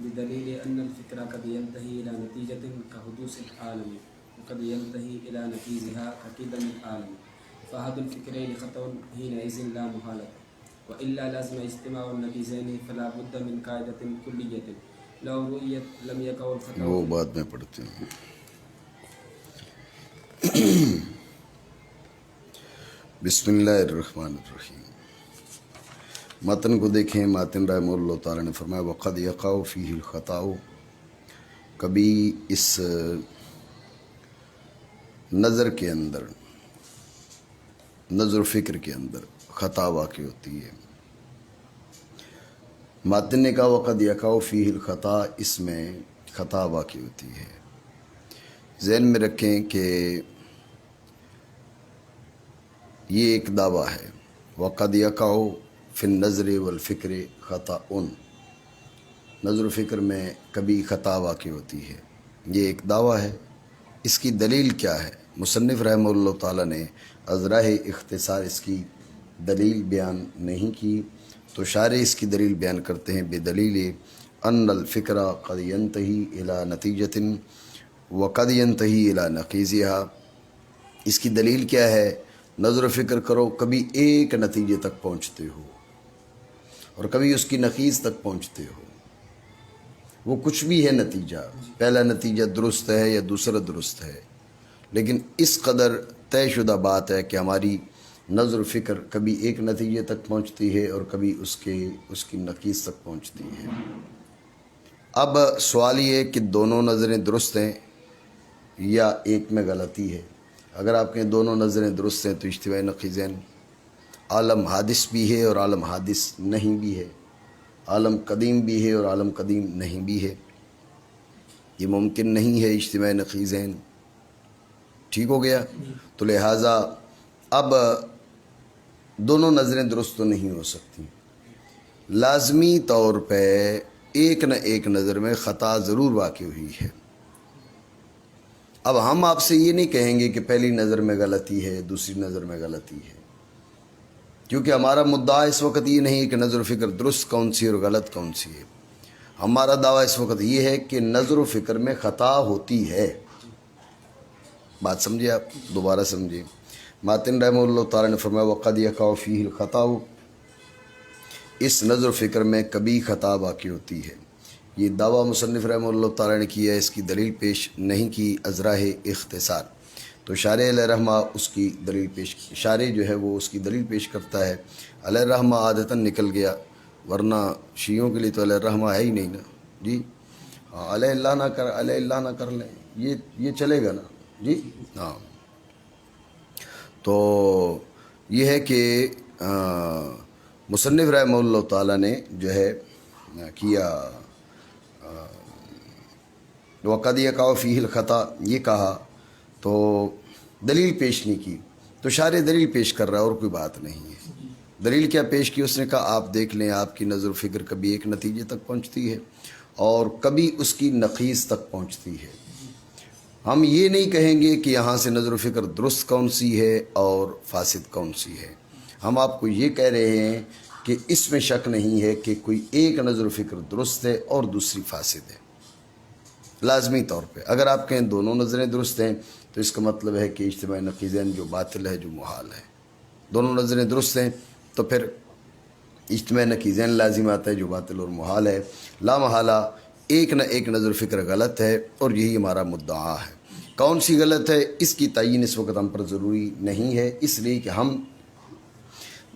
بدليل أن الفكر قد ينتهي إلى نتيجة كحدوث العالم وقد ينتهي إلى نتيجها كقدم العالم فأحد الفكرين خطأ حينئذ لا محالة وإلا لازم اجتماع النتيجين فلا بد من قاعدة كلية لو رؤيت لم يقع الخطأ وہ بعد میں پڑھتے ہیں. بسم اللہ الرحمن الرحیم. متن کو دیکھیں. ماتن رحمہ اللہ تعالیٰ نے فرمایا وقد یقع فیہ الخطا، کبھی اس نظر کے اندر، نظر و فکر کے اندر خطا واقع ہوتی ہے. ماتن نے کہا وقد یقع فیہ الخطا، اس میں خطا واقع ہوتی ہے. ذہن میں رکھیں کہ یہ ایک دعویٰ ہے. وقد یقع فی النظر والفکر خطا، نظر و فکر میں کبھی خطا واقع ہوتی ہے. یہ ایک دعویٰ ہے. اس کی دلیل کیا ہے؟ مصنف رحمہ اللہ تعالیٰ نے ازراہ اختصار اس کی دلیل بیان نہیں کی، تو شارح اس کی دلیل بیان کرتے ہیں بدلیل ان الفکر قد ینتہی الی نتیجۃ وقد ینتہی الی نقیضہا. اس کی دلیل کیا ہے؟ نظر و فکر کرو، کبھی ایک نتیجے تک پہنچتے ہو اور کبھی اس کی نقیض تک پہنچتے ہو. وہ کچھ بھی ہے نتیجہ، پہلا نتیجہ درست ہے یا دوسرا درست ہے، لیکن اس قدر طے شدہ بات ہے کہ ہماری نظر و فکر کبھی ایک نتیجے تک پہنچتی ہے اور کبھی اس کی نقیض تک پہنچتی ہے. اب سوال یہ ہے کہ دونوں نظریں درست ہیں یا ایک میں غلطی ہے. اگر آپ کہیں دونوں نظریں درست ہیں تو اجتماع نقیضین، عالم حادث بھی ہے اور عالم حادث نہیں بھی ہے، عالم قدیم بھی ہے اور عالم قدیم نہیں بھی ہے. یہ ممکن نہیں ہے اجتماع نقیضین. ٹھیک ہو گیا؟ تو لہٰذا اب دونوں نظریں درست تو نہیں ہو سکتی. لازمی طور پہ ایک نہ ایک نظر میں خطا ضرور واقع ہوئی ہے. اب ہم آپ سے یہ نہیں کہیں گے کہ پہلی نظر میں غلطی ہے دوسری نظر میں غلطی ہے، کیونکہ ہمارا مدعا اس وقت یہ نہیں کہ نظر و فکر درست کون سی اور غلط کون سی ہے. ہمارا دعویٰ اس وقت یہ ہے کہ نظر و فکر میں خطا ہوتی ہے. بات سمجھے آپ؟ دوبارہ سمجھے. ماتن رحمہ اللہ تعالیٰ نے فرمایا وقد یقع فیہ الخطا، اس نظر و فکر میں کبھی خطا واقع ہوتی ہے. یہ دعویٰ مصنف رحمہ اللہ تعالیٰ نے کیا ہے، اس کی دلیل پیش نہیں کی ازراہ اختصار. تو شارح علیہ رحمہ اس کی دلیل پیش، شارح جو ہے وہ اس کی دلیل پیش کرتا ہے. علیہ رحمہ عادتاً نکل گیا، ورنہ شیعوں کے لیے تو علیہ رحمہ ہے ہی نہیں نا جی. ہاں علیہ اللہ نہ کر، علیہ اللہ نہ کر لیں، یہ چلے گا نا جی. ہاں تو یہ ہے کہ مصنف رحمہ اللہ تعالیٰ نے جو ہے کیا وقد یقع فیہ الخطا یہ کہا تو دلیل پیش نہیں کی. تو شارح دلیل پیش کر رہا ہے اور کوئی بات نہیں ہے. دلیل کیا پیش کی؟ اس نے کہا آپ دیکھ لیں، آپ کی نظر و فکر کبھی ایک نتیجے تک پہنچتی ہے اور کبھی اس کی نقیض تک پہنچتی ہے. ہم یہ نہیں کہیں گے کہ یہاں سے نظر و فکر درست کون سی ہے اور فاسد کون سی ہے. ہم آپ کو یہ کہہ رہے ہیں کہ اس میں شک نہیں ہے کہ کوئی ایک نظر و فکر درست ہے اور دوسری فاسد ہے. لازمی طور پہ اگر آپ کہیں دونوں نظریں درست ہیں تو اس کا مطلب ہے کہ اجتماع نقیضین جو باطل ہے، جو محال ہے. دونوں نظریں درست ہیں تو پھر اجتماع نقیضین لازم آتا ہے جو باطل اور محال ہے. لا محالہ ایک نہ ایک نظر و فکر غلط ہے اور یہی ہمارا مدعا ہے. کون سی غلط ہے اس کی تعین اس وقت ہم پر ضروری نہیں ہے، اس لیے کہ ہم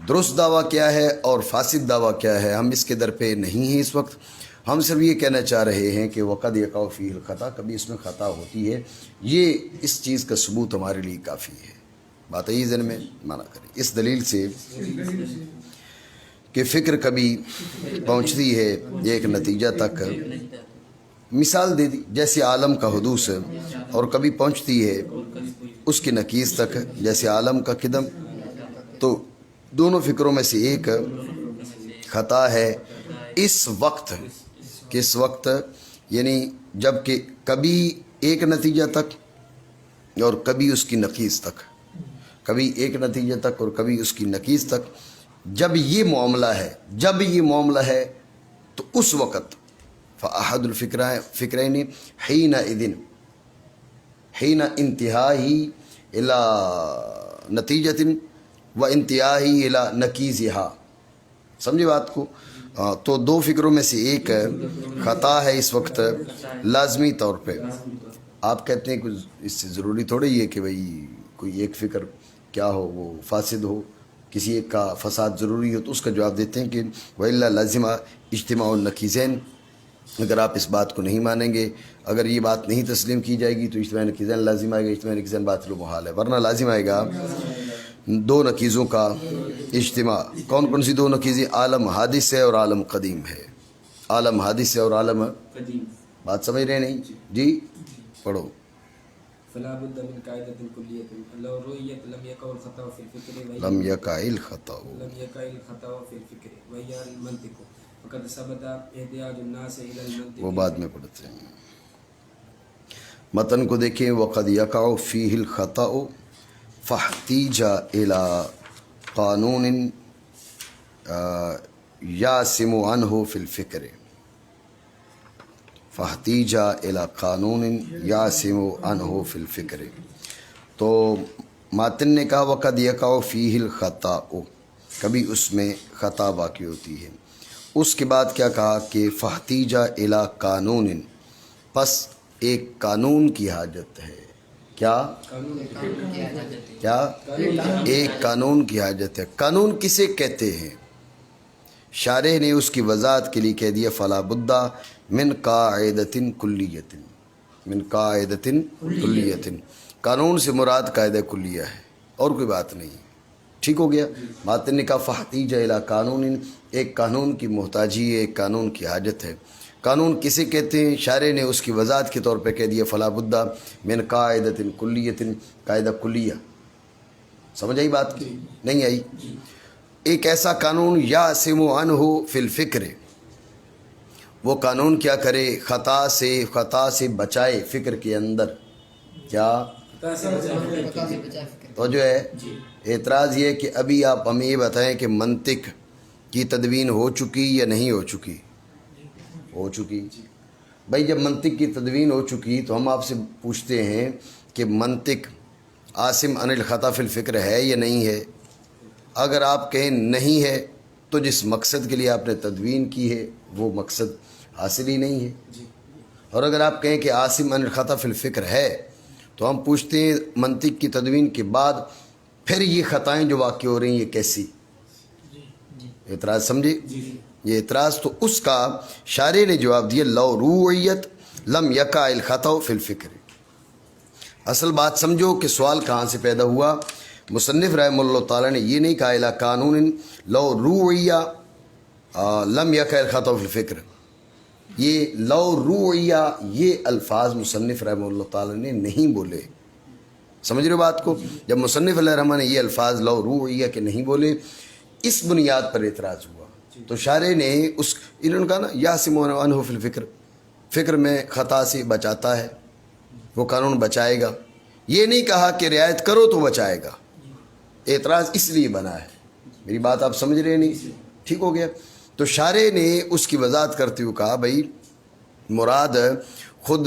درست دعویٰ کیا ہے اور فاسد دعویٰ کیا ہے ہم اس کے در پہ نہیں ہیں اس وقت. ہم صرف یہ کہنا چاہ رہے ہیں کہ وقد یقع فیہ الخطا، کبھی اس میں خطا ہوتی ہے. یہ اس چیز کا ثبوت ہمارے لیے کافی ہے. بات ہے ذہن میں مانا کریں اس دلیل سے کہ فکر کبھی پہنچتی ہے ایک نتیجہ تک. مثال دے دی جیسے عالم کا حدوث اور کبھی پہنچتی ہے اس کی نقیض تک جیسے عالم کا قدم. تو دونوں فکروں میں سے ایک خطا ہے اس وقت، کس وقت؟ یعنی جب کہ کبھی ایک نتیجہ تک اور کبھی اس کی نقیض تک، کبھی ایک نتیجہ تک اور کبھی اس کی نقیض تک. جب یہ معاملہ ہے تو اس وقت فأحد الفکرین حین انتہائی الی نتیجۃ و انتہائی الی نکیزہا. سمجھے بات کو؟ تو دو فکروں میں سے ایک خطا ہے اس وقت لازمی طور پہ. آپ کہتے ہیں کہ اس سے ضروری تھوڑی ہے کہ بھئی کوئی ایک فکر کیا ہو وہ فاسد ہو، کسی ایک کا فساد ضروری ہو. تو اس کا جواب دیتے ہیں کہ وَإِلَّا لَازِمَ اجتماع النقیضین. اگر آپ اس بات کو نہیں مانیں گے، اگر یہ بات نہیں تسلیم کی جائے گی تو اجتماع نقیضین لازم آئے گا، اجتماع نقیضین باطل و محال ہے. ورنہ لازم آئے گا دو نقیضوں کا اجتماع. کون کون سی دو نقیضیں؟ عالم حادث ہے اور عالم قدیم ہے. عالم حادث ہے اور عالم قدیم. بات سمجھ رہے نہیں جی؟ پڑھو. فلا بد من قاعدة كلية لو رؤيت لم يقع الخطأ في الفكر لم يقع الخطأ في الفكر وهي المنطق فقد ثبت احتياج الناس إلى المنطق. وہ بعد میں پڑھتے ہیں. متن کو دیکھیں. وقد يقع فيه الخطأ فاحتيج إلى قانون يعصم عنه في الفكر. فاحتیج الی قانون یعصم عنہ فی الفکر. تو ماتن نے کہا وقد یقع فیہ الخطا، کبھی اس میں خطا واقع ہوتی ہے. اس کے بعد کیا کہا کہ فاحتیج الی قانون، پس ایک قانون کی حاجت ہے. کیا ایک قانون کی حاجت ہے. قانون کسے کہتے ہیں؟ شارح نے اس کی وضاحت کے لیے کہہ دیا فلا بدہ من قاعدۃ کلیۃ. من قاعدۃ کلیۃ، قانون سے مراد قاعدہ کلیہ ہے اور کوئی بات نہیں. ٹھیک ہو گیا. ماتن نے کہا فاحتیج الی قانون، ایک قانون کی محتاجی ہے، ایک قانون کی حاجت ہے. قانون کسے کہتے ہیں؟ شارح نے اس کی وضاحت کے طور پہ کہہ دیا فلا بدہ من قاعدۃ کلیۃ، قاعدہ کلیہ. سمجھ آئی بات کی؟ نہیں آئی؟ ایک ایسا قانون یعصم عنہ فی الفکر، وہ قانون کیا کرے؟ خطا سے بچائے فکر کے اندر. کیا تو جو ہے اعتراض یہ کہ ابھی آپ ہمیں یہ بتائیں کہ منطق کی تدوین ہو چکی یا نہیں ہو چکی؟ ہو چکی. بھائی جب منطق کی تدوین ہو چکی تو ہم آپ سے پوچھتے ہیں کہ منطق عاصم عن الخطا فی الفکر ہے یا نہیں ہے؟ اگر آپ کہیں نہیں ہے تو جس مقصد کے لیے آپ نے تدوین کی ہے وہ مقصد حاصل ہی نہیں ہے. اور اگر آپ کہیں کہ عاصم عن الخطا فی الفکر ہے تو ہم پوچھتے ہیں منطق کی تدوین کے بعد پھر یہ خطائیں جو واقع ہو رہی ہیں یہ کیسی؟ اعتراض سمجھے؟ یہ اعتراض تو اس کا شارح نے جواب دیا لو رویت لم یقع الخطا فی الفکر. اصل بات سمجھو کہ سوال کہاں سے پیدا ہوا. مصنف رحمہ اللہ تعالیٰ نے یہ نہیں کہا الا قانون لو رویہ لم یقع الخطا فی الفکر. یہ لو رویہ یہ الفاظ مصنف رحمہ اللہ تعالیٰ نے نہیں بولے. سمجھ رہے بات کو؟ جب مصنف علیہ الرحمہ نے یہ الفاظ لو رویہ کے نہیں بولے، اس بنیاد پر اعتراض ہوا. تو شارح نے انہوں نے کہا نا یعصم عنہ فی الفکر، فکر میں خطا سے بچاتا ہے، وہ قانون بچائے گا. یہ نہیں کہا کہ رعایت کرو تو بچائے گا. اعتراض اس لیے بنا ہے. میری بات آپ سمجھ رہے نہیں؟ ٹھیک ہو گیا. تو شارح نے اس کی وضاحت کرتے ہوئے کہا بھائی مراد خود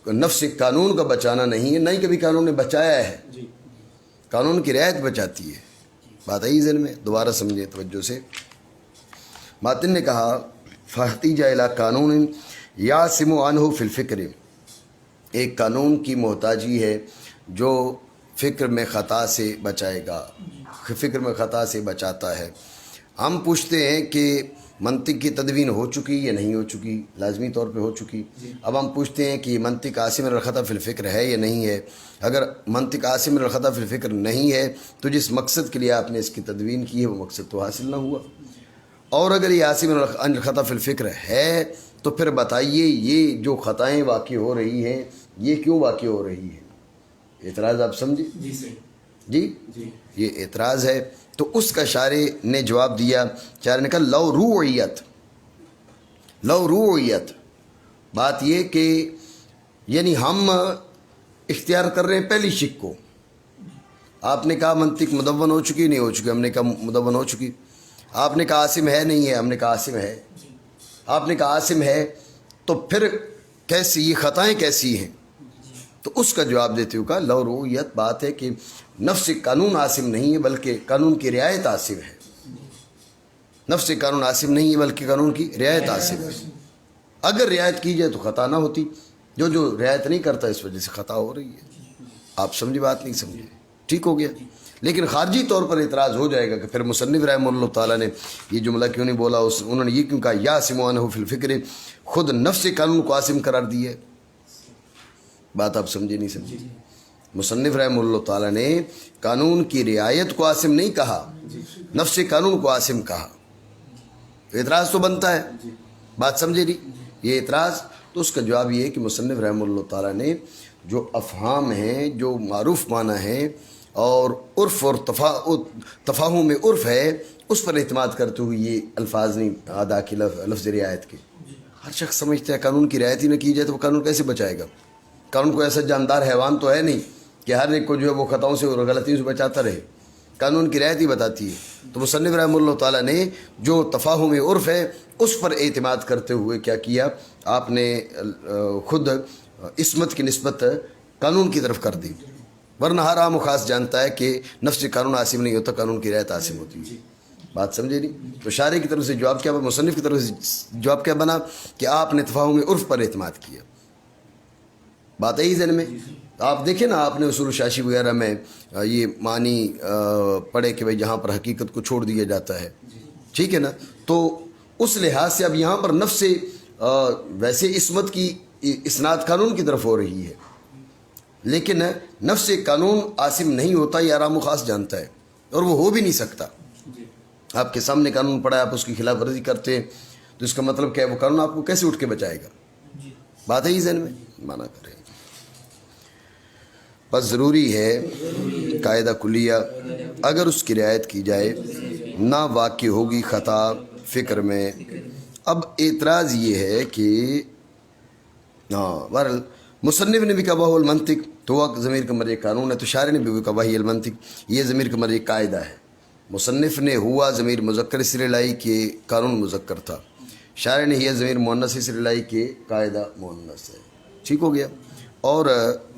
نفس قانون کا بچانا نہیں ہے، نہیں کبھی قانون نے بچایا ہے، قانون کی رعایت بچاتی ہے. بات آئی ذہن میں؟ دوبارہ سمجھیں توجہ سے. ماتن نے کہا فاحتیج الی قانون یعصم عنہ فی الفکر، ایک قانون کی محتاجی ہے جو فکر میں خطا سے بچائے گا، فکر میں خطا سے بچاتا ہے. ہم پوچھتے ہیں کہ منطق کی تدوین ہو چکی یا نہیں ہو چکی؟ لازمی طور پہ ہو چکی. اب ہم پوچھتے ہیں کہ یہ منطق عاصم عن الخطا فی الفکر ہے یا نہیں ہے؟ اگر منطق عاصم عن الخطا فی الفکر نہیں ہے تو جس مقصد کے لیے آپ نے اس کی تدوین کی ہے وہ مقصد تو حاصل نہ ہوا. اور اگر یہ عاصم عن الخطا فی الفکر ہے تو پھر بتائیے یہ جو خطائیں واقع ہو رہی ہیں یہ کیوں واقع ہو رہی ہیں؟ اعتراض آپ سمجھے؟ جی یہ اعتراض ہے. تو اس کا شارح نے جواب دیا. شارح نے کہا لو رویت، بات یہ کہ یعنی ہم اختیار کر رہے ہیں پہلی شک کو. آپ نے کہا منطق مدون ہو چکی نہیں ہو چکی؟ ہم نے کہا مدون ہو چکی. آپ نے کہا عاصم ہے نہیں ہے؟ ہم نے کہا عاصم ہے. آپ نے کہا عاصم ہے تو پھر کیسی یہ خطائیں کیسی ہیں؟ تو اس کا جواب دیتے ہوئے کہا لو رویت بات ہے کہ نفس قانون عاصم نہیں ہے بلکہ قانون کی رعایت عاصم ہے. نفس قانون عاصم نہیں ہے بلکہ قانون کی رعایت عاصم ہے. اگر رعایت کی جائے تو خطا نہ ہوتی، جو رعایت نہیں کرتا اس وجہ سے خطا ہو رہی ہے. آپ سمجھی بات؟ نہیں سمجھے؟ ٹھیک ہو گیا. لیکن خارجی طور پر اعتراض ہو جائے گا کہ پھر مصنف رحمہ اللہ تعالیٰ نے یہ جملہ کیوں نہیں بولا، انہوں نے یہ کیوں کہا یا سمعانہ فی الفکر، خود نفس قانون کو عاصم قرار دی ہے. بات آپ سمجھے نہیں سمجھے؟ مصنف رحمہ اللہ تعالیٰ نے قانون کی رعایت کو عاصم نہیں کہا، نفس قانون کو عاصم کہا. تو اعتراض تو بنتا ہے. بات سمجھے نہیں؟ یہ اعتراض تو اس کا جواب یہ ہے کہ مصنف رحمہ اللہ تعالیٰ نے جو افہام ہیں، جو معروف معنی ہیں اور عرف اور تفاہم میں عرف ہے، اس پر اعتماد کرتے ہوئے یہ الفاظ نہیں ادا کی لفظ رعایت کے. ہر شخص سمجھتا ہے قانون کی رعایت ہی نہ کی جائے تو وہ قانون کیسے بچائے گا؟ قانون کو ایسا جاندار حیوان تو ہے نہیں کہ ہر ایک کو جو ہے وہ خطاؤں سے اور غلطیوں سے بچاتا رہے. قانون کی رعایت ہی بتاتی ہے. تو مصنف رحمہ اللہ تعالیٰ نے جو تفاہم عرف ہے اس پر اعتماد کرتے ہوئے کیا کیا، آپ نے خود عصمت کی نسبت قانون کی طرف کر دی. ورنہ ہر عام و خاص جانتا ہے کہ نفس قانون عاصم نہیں ہوتا، قانون کی رعایت عاصم ہوتی ہے. بات سمجھے نہیں؟ تو شارح کی طرف سے جواب کیا، مصنف کی طرف سے جواب کیا بنا کہ آپ نے تفاہم عرف پر اعتماد کیا. بات ہے ذہن میں. آپ دیکھیں نا، آپ نے اصول شاشی وغیرہ میں یہ معنی پڑھے کہ بھائی جہاں پر حقیقت کو چھوڑ دیا جاتا ہے، ٹھیک ہے نا. تو اس لحاظ سے اب یہاں پر نفس ویسے عصمت کی اسناد قانون کی طرف ہو رہی ہے، لیکن نفس قانون عاصم نہیں ہوتا، یہ آرام و خاص جانتا ہے اور وہ ہو بھی نہیں سکتا. آپ کے سامنے قانون پڑا ہے، آپ اس کی خلاف ورزی کرتے ہیں تو اس کا مطلب کیا ہے؟ وہ قانون آپ کو کیسے اٹھ کے بچائے گا؟ بات ہے ہی ذہن میں مانا کریں. بس ضروری ہے قاعدہ کلیہ اگر اس کی رعایت کی جائے نہ واقع ہوگی خطا فکر میں. اب اعتراض یہ ہے کہ بہرحال مصنف نے بھی کہا وہ المنطق، تو وہ ضمیر کا مرجع قانون ہے، تو شارح نے بھی کہا وہی المنطق، یہ ضمیر کا مرجع قاعدہ ہے. مصنف نے ہوا ضمیر مذکر اس لیے لائی کہ قانون مذکر تھا، شارح نے یہ ضمیر مؤنث اس لیے لائی کہ قاعدہ مؤنث ہے. ٹھیک ہو گیا. اور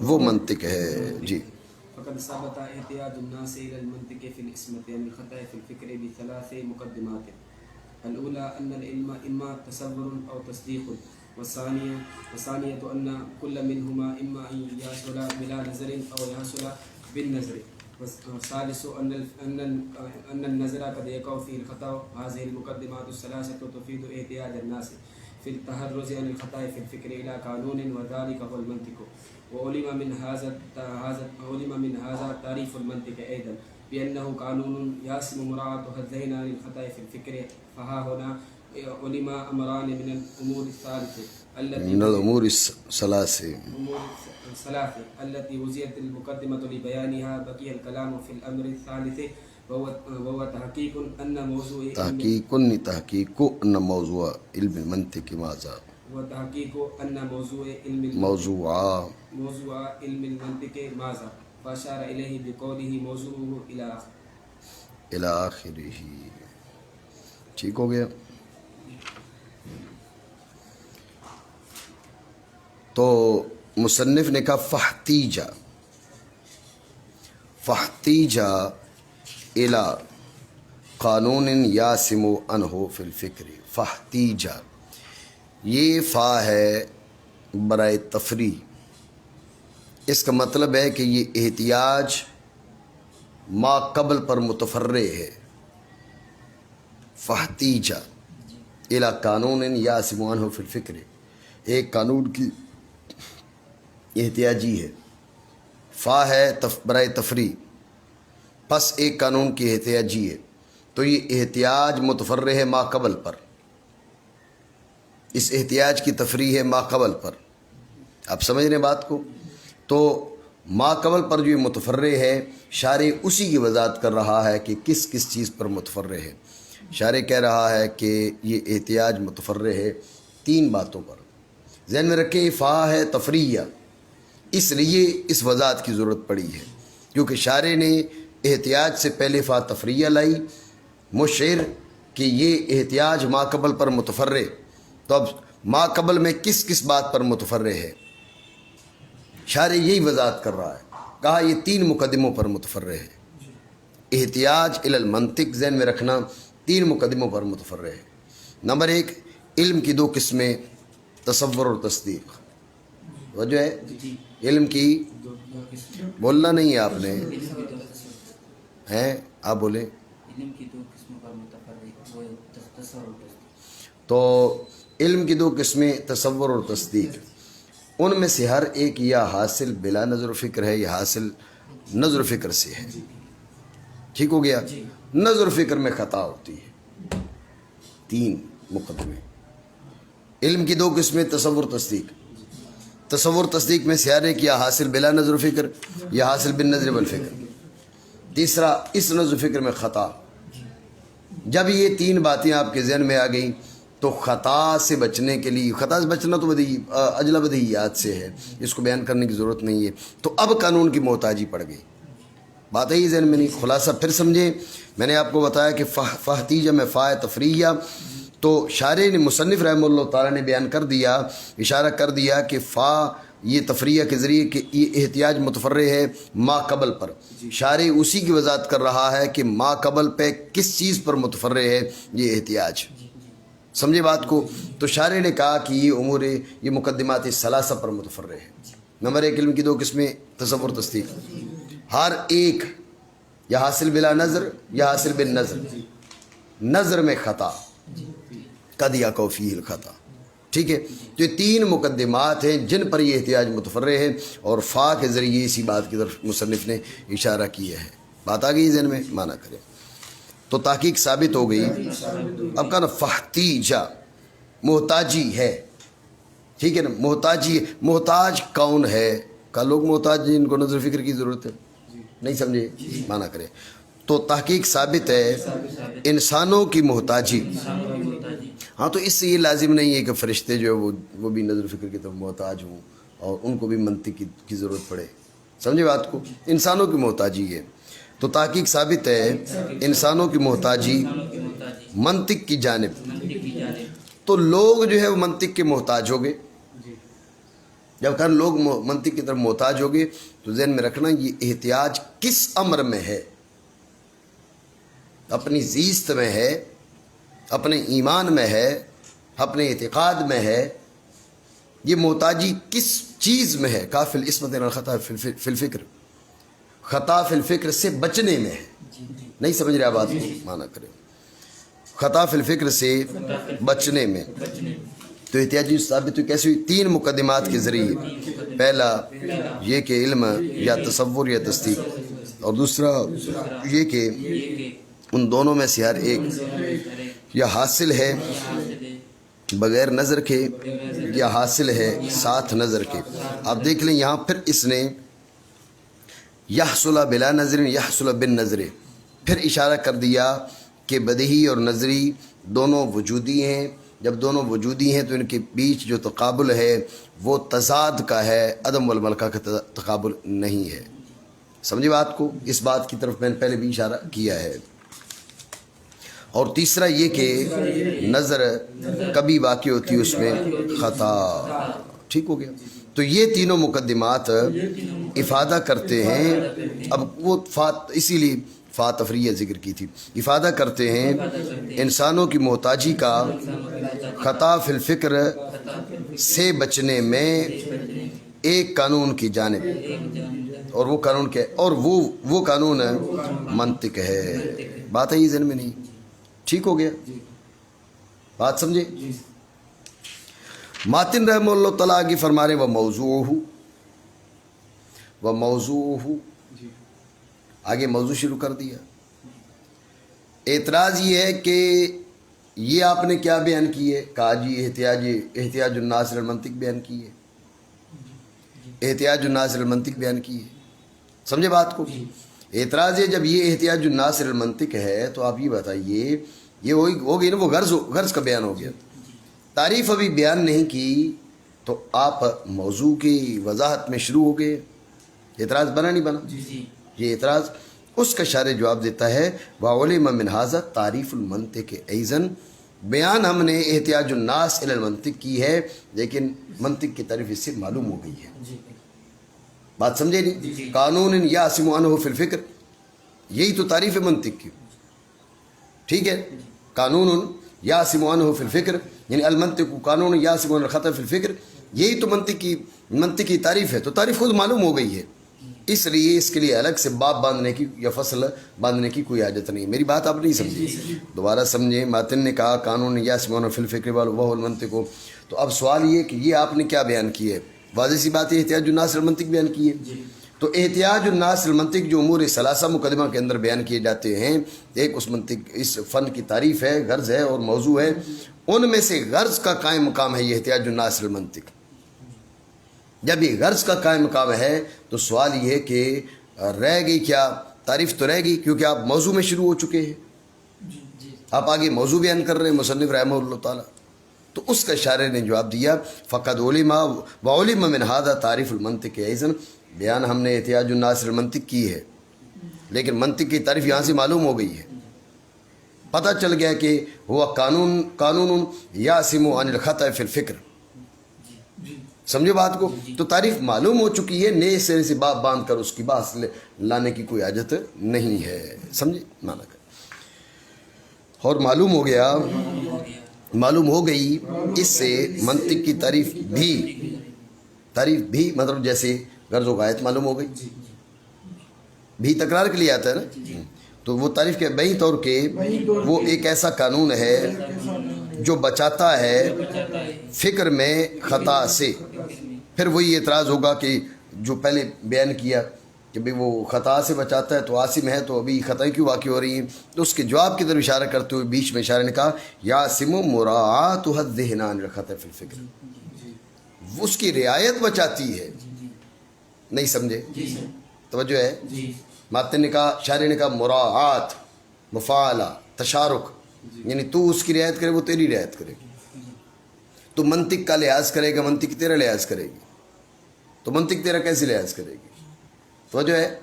وہ منطق ہے. جی فقد ثبت احتیاج الناس الى المنطق في الاسمة عن الخطأ في الفكر بثلاث مقدمات. الاولى ان العلم اما تصور او تصديق، والثانية ان كل منهما اما ان يحصل بلا نظر او يحصل بالنظر، والثالث ان النظر قد يقع فيه الخطأ. هذه المقدمات الثلاثة تفيد احتياج الناس في التحرز عن الخطأ في الفكر إلى قانون، وذلك هو المنطق. وعلم من هذا تعريف المنطق أيضا بأنه قانون يعصم مراعاة الذهن عن الخطأ في الفكر. فها هنا علم أمران من الأمور الثالثة من الأمور الثلاثة التي وزيت المقدمة لبيانها. بقي الكلام في الأمر الثالث وهو تحقيق أن موضوع علم المنطق ماذا، وتحقيق أن موضوع علم المنطق ماذا، فأشار إليه بقوله موضوعه إلى آخره. ٹھیک ہو گیا. تو مصنف نے کہا فاحتیجا الى قانون یاسم عنہ فی الفکر. فاحتیجا، یہ فا ہے برائے تفریح. اس کا مطلب ہے کہ یہ احتیاج ما قبل پر متفرع ہے. فاحتیجا الى قانون یاسم عنہ فی الفکر، ایک قانون کی احتیاجی ہے. فا ہے برائے تفریح، پس ایک قانون کی احتیاجی ہے، تو یہ احتیاج متفرع ہے ما قبل پر. اس احتیاج کی تفریح ہے ما قبل پر. آپ سمجھ رہے ہیں بات کو؟ تو ما قبل پر جو یہ متفرع ہے، شارح اسی کی وضاحت کر رہا ہے کہ کس کس چیز پر متفرع ہے. شارح کہہ رہا ہے کہ یہ احتیاج متفرع ہے 3 باتوں پر. ذہن میں رکھیں فا ہے تفریعیہ، اس لیے اس وضاحت کی ضرورت پڑی ہے کیونکہ شارح نے احتیاج سے پہلے فا تفریعیہ لائی، مشعر کہ یہ احتیاج ما قبل پر متفرع. تو اب ما قبل میں کس کس بات پر متفرع ہے. شارح یہی وضاحت کر رہا ہے. کہا یہ 3 مقدموں پر متفرع ہے. احتیاج الی المنطق ذہن میں رکھنا 3 مقدموں پر متفرع ہے. نمبر 1 علم کی 2 قسمیں تصور اور تصدیق. وجہ ہے علم کی بولنا نہیں ہے آپ نے ہیں آپ بولیں. علم کی 2 قسموں پر متفرع وہ تصور اور تصدیق. تو علم کی 2 قسمیں تصور اور تصدیق. ان میں سے ہر ایک یا حاصل بلا نظر و فکر ہے یا حاصل نظر و فکر سے ہے. ٹھیک ہو گیا. نظر و فکر میں خطا ہوتی ہے. 3 مقدمے. علم کی 2 قسمیں تصور تصدیق. تصور تصدیق میں سے ہر ایک یا حاصل بلا نظر و فکر یا حاصل بن نظر والفکر. تیسرا اس نظر و فکر میں خطا. جب یہ 3 باتیں آپ کے ذہن میں آ گئیں تو خطا سے بچنے کے لیے، خطا سے بچنا تو اجلا بدیہیات سے ہے، اس کو بیان کرنے کی ضرورت نہیں ہے. تو اب قانون کی محتاجی پڑ گئی. بات ہے ذہن میں نہیں. خلاصہ پھر سمجھیں. میں نے آپ کو بتایا کہ فہتیجہ میں فا تفریح، تو شارح نے مصنف رحمہ اللہ تعالیٰ نے بیان کر دیا، اشارہ کر دیا کہ فا یہ تفریح کے ذریعے کہ یہ احتیاج متفرع ہے ما قبل پر. شارح اسی کی وضاحت کر رہا ہے کہ ما قبل پہ کس چیز پر متفرع ہے یہ احتیاج. سمجھے بات کو. تو شارح نے کہا کہ یہ امور یہ مقدمات ثلاثہ پر متفرع ہے. نمبر 1 علم کی 2 قسمیں تصور تصدیق. ہر ایک یا حاصل بلا نظر یا حاصل بن نظر. نظر میں خطا قد یقع فیہ الخطا. ٹھیک ہے. تو یہ 3 مقدمات ہیں جن پر یہ احتیاج متفرع ہے، اور فا کے ذریعے اسی بات کی طرف مصنف نے اشارہ کیا ہے. بات آ گئی ذہن میں؟ مانا کریں. تو تحقیق ثابت ہو گئی. اب کہا نا فہتیجہ محتاجی ہے. ٹھیک ہے نا. محتاج کون ہے؟ کہ لوگ محتاج جن کو نظر فکر کی ضرورت ہے. نہیں سمجھے؟ مانا کرے. تو تحقیق ثابت ہے انسانوں کی محتاجی. ہاں تو اس سے یہ لازم نہیں ہے کہ فرشتے جو ہے وہ بھی نظر فکر کی طرف محتاج ہوں اور ان کو بھی منطق کی ضرورت پڑے. سمجھے بات کو. انسانوں کی محتاجی ہے. تو تحقیق ثابت ہے انسانوں کی محتاجی منطق کی جانب. تو لوگ جو ہے وہ منطق کے محتاج ہو گئے. جب کہ لوگ منطق کی طرف محتاج ہو گئے تو ذہن میں رکھنا یہ احتیاج کس امر میں ہے؟ اپنی زیست میں ہے، اپنے ایمان میں ہے، اپنے اعتقاد میں ہے. یہ محتاجی کس چیز میں ہے؟ کافل اسمت الخطا فی الفکر. خطا فی الفکر سے بچنے میں ہے. نہیں سمجھ رہے بات کو؟ مانا کرے. خطا فی الفکر سے بچنے میں. تو احتیاجی ثابت ہوئی کیسے ہوئی؟ 3 مقدمات کے ذریعے. پہلا یہ کہ علم یا تصور یا تصدیق، اور دوسرا یہ کہ ان دونوں میں سے ہر ایک یا حاصل ہے بغیر نظر کے یا حاصل ہے ساتھ نظر کے. آپ دیکھ لیں یہاں پھر اس نے یحصل بلا نظر یحصل بن نظر پھر اشارہ کر دیا کہ بدیہی اور نظری دونوں وجودی ہیں. جب دونوں وجودی ہیں تو ان کے بیچ جو تقابل ہے وہ تضاد کا ہے، عدم والملکہ کا تقابل نہیں ہے. سمجھے بات کو؟ اس بات کی طرف میں نے پہلے بھی اشارہ کیا ہے. اور تیسرا یہ کہ نظر کبھی واقع ہوتی ہے اس میں خطا. ٹھیک ہو گیا. تو یہ تینوں مقدمات افادہ کرتے ہیں. اب وہ اسی لیے فا تفریح ذکر کی تھی. افادہ کرتے ہیں انسانوں کی محتاجی کا خطا فی الفکر سے بچنے میں ایک قانون کی جانب، اور وہ قانون کیا ہے؟ اور وہ قانون منطق ہے. بات ہے یہ ذہن میں نہیں؟ ٹھیک ہو گیا. بات سمجھے؟ ماتن رحمہ اللہ تعالیٰ آگے فرما رہے وہ موضوع آگے موضوع شروع کر دیا. اعتراض یہ ہے کہ یہ آپ نے کیا بیان کی ہے؟ کہا جی احتیاج الناس المنطق بیان کی ہے. احتیاج الناس المنطق بیان کی ہے. سمجھے بات کو؟ اعتراض ہے جب یہ احتیاج الناس المنطق ہے تو آپ یہ بتائیے یہ ہو گئی نا وہ غرض کا بیان ہو گیا. تعریف ابھی بیان نہیں کی تو آپ موضوع کی وضاحت میں شروع ہو گئے. اعتراض بنا نہیں بنا؟ یہ اعتراض اس کا شارح جواب دیتا ہے وَعُلِمَ مِنْ هَذَا تعریف المنطق ایضاً بیان ہم نے احتیاج الناس الی المنطق کی ہے، لیکن منطق کی تعریف اس سے معلوم ہو گئی ہے. جی بات سمجھے نہیں؟ قانون یعصم عنہ فی الفکر، یہی تو تعریف ہے منطق کی. ٹھیک ہے، قانون یعصم عنہ فی الفکر، یعنی المنطق قانون یعصم عنہ الخطأ فی الفکر، یہی تو منطقی تعریف ہے. تو تعریف خود معلوم ہو گئی ہے، اس لیے اس کے لیے الگ سے باب باندھنے کی یا فصل باندھنے کی کوئی حاجت نہیں. میری بات آپ نہیں سمجھی، دوبارہ سمجھیں. ماتن نے کہا قانون یعصم عنہ فی الفکر وهو المنطق. تو اب سوال یہ کہ یہ آپ نے کیا بیان کی ہے؟ واضح سی بات ہے، احتیاج الناس المنطق بیان کی ہے. تو احتیاج الناس المنطق جو امور ثلاثہ مقدمہ کے اندر بیان کیے جاتے ہیں، ایک اس منطق اس فن کی تعریف ہے، غرض ہے اور موضوع ہے. ان میں سے غرض کا قائم مقام ہے یہ احتیاج الناس المنطق. جب یہ غرض کا قائم مقام ہے تو سوال یہ ہے کہ رہ گئی کیا تعریف؟ تو رہ گئی، کیونکہ آپ موضوع میں شروع ہو چکے ہیں. آپ آگے موضوع بیان کر رہے ہیں مصنف رحمہ اللہ تعالیٰ. تو اس کا شارح نے جواب دیا فقد علم وعلم من هذا تعریف المنطق ایضا. بیان ہم نے احتیاج الناس المنطق کی ہے، لیکن منطق کی تعریف یہاں سے معلوم ہو گئی ہے. پتہ چل گیا کہ وہ قانون یعصم عن الخطأ فی الفکر. سمجھو بات کو؟ تو تعریف معلوم ہو چکی ہے، نئے سرے سے باب باندھ کر اس کی بات لانے کی کوئی حاجت نہیں ہے. سمجھے مانا کر. اور معلوم ہو گیا، معلوم ہو گئی اس سے منطق کی تعریف بھی مطلب جیسے غرض و غایت معلوم ہو گئی. بھی تکرار کے لیے آتا ہے نا. تو وہ تعریف کے بہی طور کے وہ ایک ایسا قانون ہے جو بچاتا ہے فکر میں خطا سے. پھر وہی اعتراض ہوگا کہ جو پہلے بیان کیا کہ بھئی وہ خطا سے بچاتا ہے تو عاصم ہے، تو ابھی خطائیں کیوں واقع ہو رہی ہیں؟ تو اس کے جواب کی طرف اشارہ کرتے ہوئے بیچ میں اشارہ نے کہا یعصم مراعات الذہن عن الخطأ فی الفکر. اس کی رعایت بچاتی ہے. نہیں سمجھے؟ توجہ ہے؟ ماتن نے کہا، شاعر نے کہا مراعات، مفاعلہ، تشارک، یعنی تو اس کی رعایت کرے وہ تیری رعایت کرے گی. تو منطق کا لحاظ کرے گا، منطق تیرا لحاظ کرے گی. تو منطق تیرا کیسے لحاظ کرے گی؟ توجہ ہے؟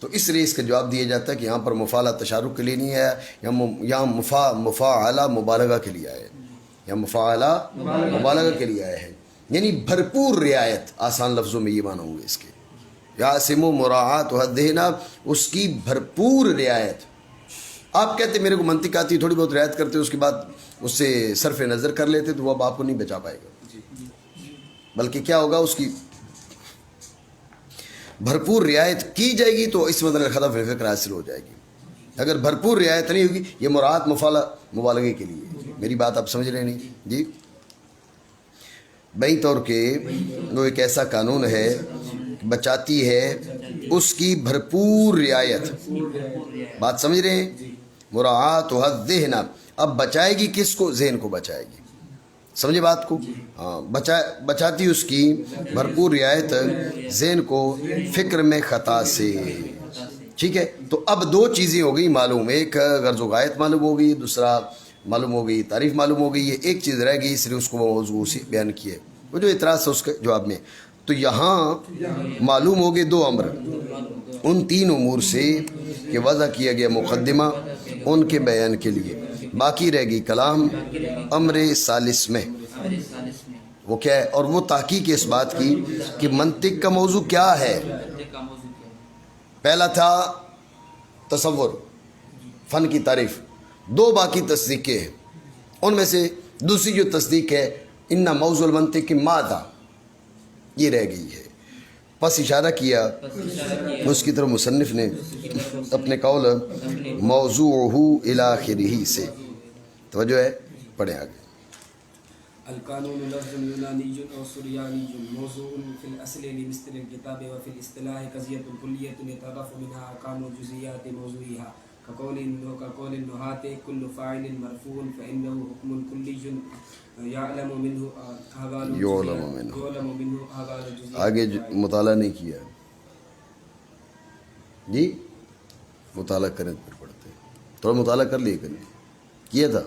تو اس لیے اس کا جواب دیا جاتا ہے کہ یہاں پر مفاعلہ تشارک کے لیے نہیں ہے، یہاں مفاعلہ مبالغہ کے لیے آیا ہے. یہاں مفاعلہ مبالغہ کے لیے آیا ہے، یعنی بھرپور رعایت. آسان لفظوں میں یہ معنی ہوں گے اس کے. یعصم مراعات الذہن، اس کی بھرپور رعایت. آپ کہتے میرے کو منطق آتی، تھوڑی بہت رعایت کرتے، اس کے بعد اس سے صرف نظر کر لیتے، تو وہ اب آپ کو نہیں بچا پائے گا. بلکہ کیا ہوگا، اس کی بھرپور رعایت کی جائے گی تو اس مطلب خطأ فی الفکر حاصل ہو جائے گی. اگر بھرپور رعایت نہیں ہوگی، یہ مراعات مبالغے کے لیے. میری بات آپ سمجھ رہے نہیں؟ جی بہی طور کے وہ ایک ایسا قانون ہے بچاتی ہے اس کی بھرپور رعایت. بات سمجھ رہے ہیں؟ مراعات الذہن، اب بچائے گی کس کو؟ ذہن کو بچائے گی. سمجھے بات کو؟ ہاں، بچاتی اس کی بھرپور رعایت ذہن کو فکر میں خطا سے. ٹھیک ہے، تو اب دو چیزیں ہو گئی معلوم. ایک غرض و غایت معلوم ہو گئی، دوسرا معلوم ہو گئی تعریف معلوم ہو گئی. یہ ایک چیز رہ گئی، اس لیے اس کو موضوع سے بیان کیے. وہ جو اعتراض تھا اس کے جواب میں. تو یہاں معلوم ہو گئے دو امر. ان تین امور سے کہ وضع کیا گیا مقدمہ ان کے بیان کے لیے. باقی رہ گئی کلام امر ثالث میں. وہ کیا ہے؟ اور وہ تحقیق اس بات کی کہ منطق کا موضوع کیا ہے. پہلا تھا تصور، فن کی تعریف. دو باقی تصدیقیں ہیں. ان میں سے دوسری جو تصدیق ہے ان موضوع المنطق ماذا، یہ رہ گئی ہے. پس اشارہ کیا اس کی طرف مصنف نے اپنے قول موضوعہ الی آخرہ سے. توجہ ہے؟ پڑھیں آگے. القانون لفظ یونانی او سریانی موضوع فی الاصل لمثل الكتاب وفی الاصطلاح قضیۃ کلیۃ يتعرف منها احکام جزئیات موضوعها كقول النحاة كل فاعل مرفوع فإنه حكم كلي يعلم منه أحوال الجزئيات. آگے مطالعہ نہیں کیا جی؟ مطالعہ کریں پھر پڑھتے. تھوڑا مطالعہ کر لیے کریں. کیا تھا